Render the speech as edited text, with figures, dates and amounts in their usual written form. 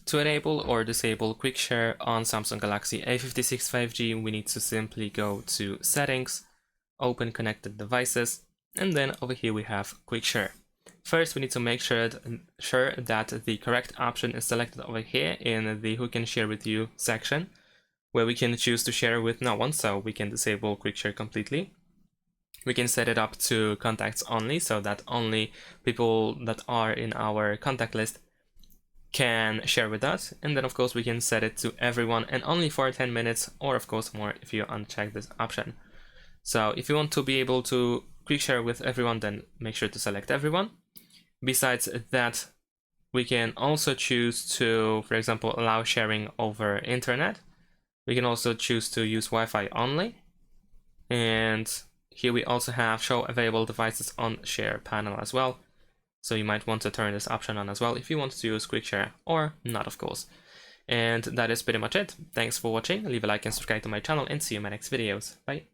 To enable or disable quick share on Samsung Galaxy A56 5G, we need to simply go to Settings, open Connected Devices, and then over here we have quick share. First, we need to make sure that the correct option is selected over here in the Who Can Share With You section, where we can choose to share with no one, so we can disable quick share completely. We can set it up to contacts only, so that only people that are in our contact list can share with us. And then of course we can set it to everyone and only for 10 minutes, or of course more if you uncheck this option. So if you want to be able to quick share with everyone, then make sure to select everyone. Besides that, we can also choose to, for example, allow sharing over internet. We can also choose to use Wi-Fi only. And here we also have show available devices on share panel as well. So you might want to turn this option on as well if you want to use quick share, or not, of course. And that is pretty much it. Thanks for watching. Leave a like and subscribe to my channel, and see you in my next videos. Bye.